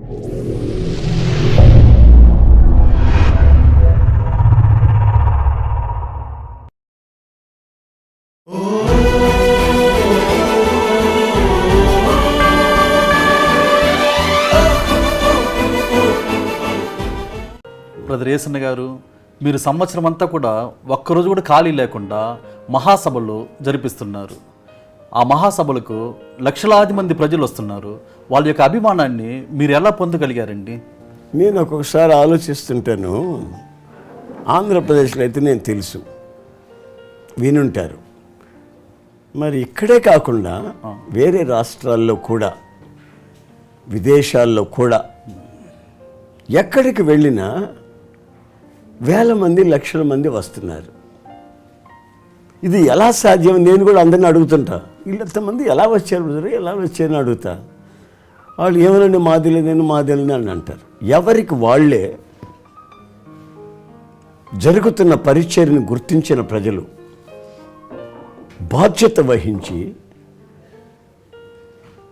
Brother Yesanna గారు, మీరు సంవత్సరం అంతా కూడా ఒక్కరోజు కూడా ఖాళీ లేకుండా మహాసభలు జరిపిస్తున్నారు. ఆ మహాసభలకు లక్షలాది మంది ప్రజలు వస్తున్నారు. వాళ్ళ యొక్క అభిమానాన్ని మీరు ఎలా పొందగలిగారండి? నేను ఒక్కొక్కసారి ఆలోచిస్తుంటాను. ఆంధ్రప్రదేశ్లో అయితే నేను తెలుసు, వినుంటారు. మరి ఇక్కడే కాకుండా వేరే రాష్ట్రాల్లో కూడా, విదేశాల్లో కూడా ఎక్కడికి వెళ్ళినా వేల మంది, లక్షల మంది వస్తున్నారు. ఇది ఎలా సాధ్యం? నేను కూడా అందరిని అడుగుతుంటా, వీళ్ళంతమంది ఎలా వచ్చారు బ్రదర్, ఎలా వచ్చారని అడుగుతా. వాళ్ళు ఏమనండి మాదిలేని అని అంటారు. ఎవరికి వాళ్ళే జరుగుతున్న పరిచర్యను గుర్తించిన ప్రజలు బాధ్యత వహించి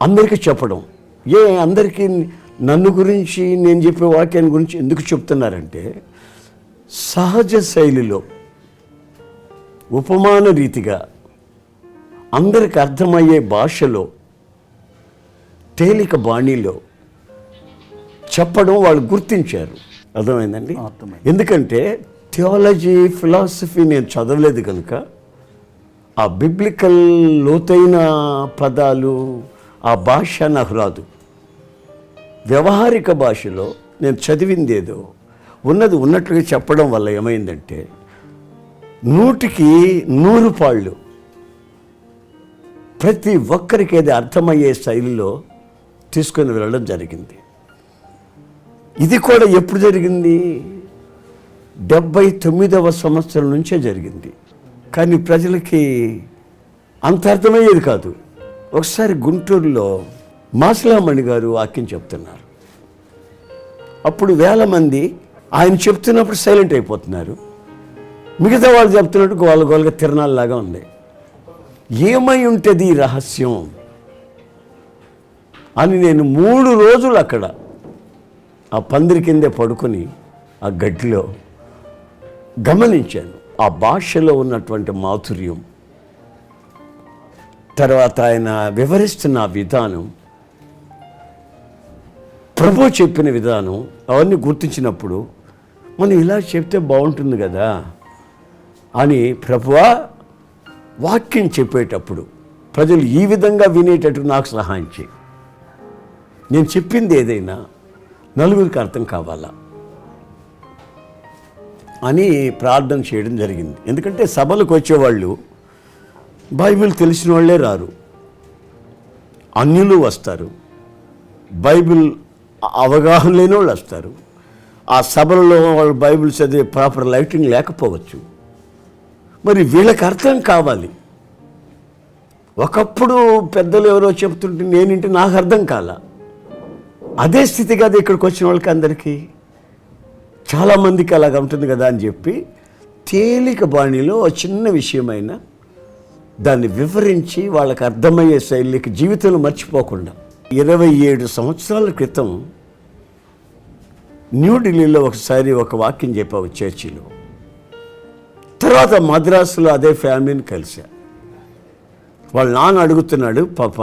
అందరికీ చెప్పడం. అందరికీ నన్ను గురించి, నేను చెప్పే వాక్యాన్ని గురించి ఎందుకు చెప్తున్నారంటే, సహజ శైలిలో ఉపమాన రీతిగా అందరికి అర్థమయ్యే భాషలో తేలిక బాణీలో చెప్పడం వాళ్ళు గుర్తించారు. అర్థమైందండి? ఎందుకంటే థియాలజీ, ఫిలాసఫీ నేను చదవలేదు కనుక ఆ బిబ్లికల్ లోతైన పదాలు, ఆ భాష నాకు రాదు. వ్యవహారిక భాషలో నేను చదివిందేదో ఉన్నది ఉన్నట్లుగా చెప్పడం వల్ల ఏమైందంటే 100కి 100 పాళ్ళు ప్రతి ఒక్కరికి అది అర్థమయ్యే శైలిలో తీసుకొని వెళ్ళడం జరిగింది. ఇది కూడా ఎప్పుడు జరిగింది? 79వ సంవత్సరం నుంచే జరిగింది. కానీ ప్రజలకి అంత అర్థమయ్యేది కాదు. ఒకసారి గుంటూరులో మాసలామణి గారు వాక్యం చెప్తున్నారు. అప్పుడు వేల మంది ఆయన చెప్తున్నప్పుడు సైలెంట్ అయిపోతున్నారు. మిగతా వాళ్ళు చెప్తున్నట్టు గోలగోలుగా తిరణాల్లాగా ఉంది. ఏమై ఉంటుంది ఈ రహస్యం అని నేను 3 రోజులు అక్కడ ఆ పందిరి కిందే పడుకొని ఆ గడ్డిలో గమనించాను. ఆ భాషలో ఉన్నటువంటి మాధుర్యం, తర్వాత ఆయన వివరిస్తున్న విధానం, ప్రభు చెప్పిన విధానం, అవన్నీ గుర్తించినప్పుడు మనం ఇలా చెప్తే బాగుంటుంది కదా అని, ప్రభువా వాక్యం చెప్పేటప్పుడు ప్రజలు ఈ విధంగా వినేటట్టు నాకు సహాయం చేయి. నేను చెప్పింది ఏదైనా నలుగురికి అర్థం కావాలా అని ప్రార్థన చేయడం జరిగింది. ఎందుకంటే సభలకు వచ్చేవాళ్ళు బైబిల్ తెలిసిన వాళ్ళే రారు, అన్యులు వస్తారు, బైబిల్ అవగాహన లేని వాళ్ళు వస్తారు. ఆ సభలలో వాళ్ళు బైబిల్ చదివే ప్రాపర్ లైటింగ్ లేకపోవచ్చు. మరి వీళ్ళకి అర్థం కావాలి. ఒకప్పుడు పెద్దలు ఎవరో చెప్తుంటే నేనింటి నాకు అర్థం కాల. అదే స్థితి కదా ఇక్కడికి వచ్చిన వాళ్ళకి అందరికీ, చాలామందికి అలాగ ఉంటుంది కదా అని చెప్పి తేలిక బాణిలో చిన్న విషయమైనా దాన్ని వివరించి వాళ్ళకి అర్థమయ్యే శైలికి జీవితంలో మర్చిపోకుండా 27 సంవత్సరాల క్రితం న్యూఢిల్లీలో ఒకసారి ఒక వాక్యం చెప్పావు చర్చిలో. తర్వాత మద్రాసులో అదే ఫ్యామిలీని కలిసా. వాళ్ళ నాన్న అడుగుతున్నాడు, పాప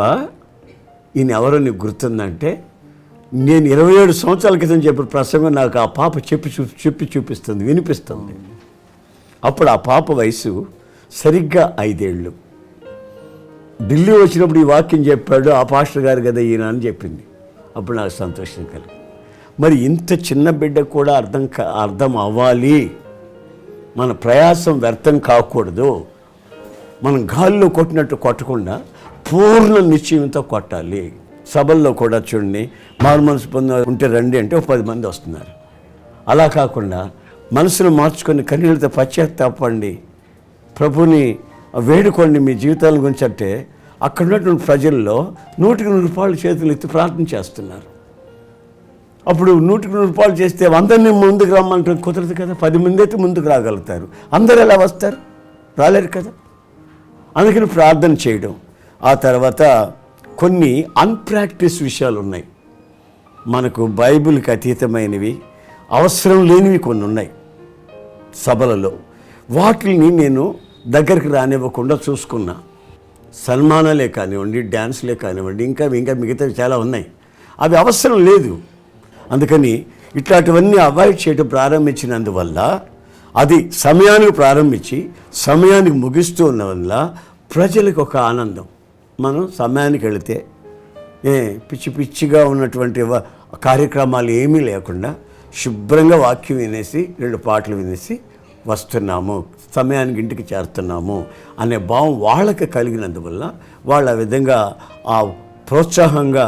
ఈయన ఎవరో నీకు గుర్తుందంటే, నేను 27 సంవత్సరాల క్రితం చెప్పిన ప్రసంగం నాకు ఆ పాప చెప్పి చూపిస్తుంది, వినిపిస్తుంది. అప్పుడు ఆ పాప వయసు సరిగ్గా 5 ఏళ్ళు. ఢిల్లీ వచ్చినప్పుడు ఈ వాక్యం చెప్పాడు, ఆ పాస్టర్ గారు కదా ఈయన అని చెప్పింది. అప్పుడు నాకు సంతోషం కలిగింది. మరి ఇంత చిన్న బిడ్డ కూడా అర్థం అవ్వాలి, మన ప్రయాసం వ్యర్థం కాకూడదు, మనం గాల్లో కొట్టినట్టు కొట్టకుండా పూర్ణ నిశ్చయంతో కొట్టాలి. సభల్లో కూడా చూడండి, మారు మనసు పొంద ఉంటే రండి అంటే 10 మంది వస్తున్నారు. అలా కాకుండా మనసును మార్చుకొని కన్నీళ్ళతో పశ్చాత్తాపండి, ప్రభుని వేడుకోండి మీ జీవితాల గురించి అంటే, అక్కడ ఉన్నటువంటి ప్రజల్లో 100కి 100 రూపాయలు చేతులు ఎత్తి ప్రార్థన చేస్తున్నారు. అప్పుడు 100కి 100 రూపాయలు చేస్తే అందరినీ ముందుకు రమ్మంటే కుదరదు కదా. 10 మంది అయితే ముందుకు రాగలుగుతారు, అందరూ ఎలా వస్తారు? రాలేరు కదా. అందుకని ప్రార్థన చేయడం. ఆ తర్వాత కొన్ని అన్ప్రాక్టీస్ విషయాలు ఉన్నాయి. మనకు బైబిల్కి అతీతమైనవి, అవసరం లేనివి కొన్ని ఉన్నాయి సభలలో. వాటిని నేను దగ్గరికి రానివ్వకుండా చూసుకున్నా. సన్మానాలే కానివ్వండి, డ్యాన్స్లే కానివ్వండి, ఇంకా మిగతావి చాలా ఉన్నాయి. అవి అవసరం లేదు. అందుకని ఇట్లాంటివన్నీ అవాయిడ్ చేయడం ప్రారంభించినందువల్ల, అది సమయానికి ప్రారంభించి సమయానికి ముగిస్తూ ఉన్న వల్ల ప్రజలకు ఒక ఆనందం. మనం సమయానికి వెళితే పిచ్చి పిచ్చిగా ఉన్నటువంటి కార్యక్రమాలు ఏమీ లేకుండా శుభ్రంగా వాక్యం వినేసి 2 పాటలు వినేసి వస్తున్నాము, సమయానికి ఇంటికి చేరుతున్నాము అనే భావం వాళ్ళకి కలిగినందువల్ల వాళ్ళు ఆ విధంగా ఆ ప్రోత్సాహంగా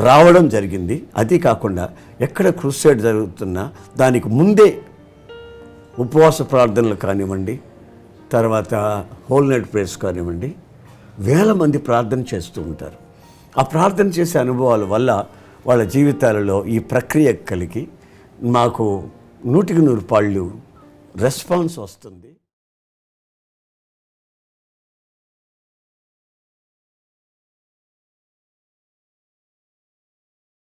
రావడం జరిగింది. అది కాకుండా ఎక్కడ క్రూసేడ్ జరుగుతున్నా దానికి ముందే ఉపవాస ప్రార్థనలు కానివ్వండి, తర్వాత హోల్ నైట్ ప్రేయర్స్ కానివ్వండి, వేల మంది ప్రార్థన చేస్తూ ఉంటారు. ఆ ప్రార్థన చేసే అనుభవాల వల్ల వాళ్ళ జీవితాలలో ఈ ప్రక్రియ కలిగి మాకు 100% రెస్పాన్స్ వస్తుంది.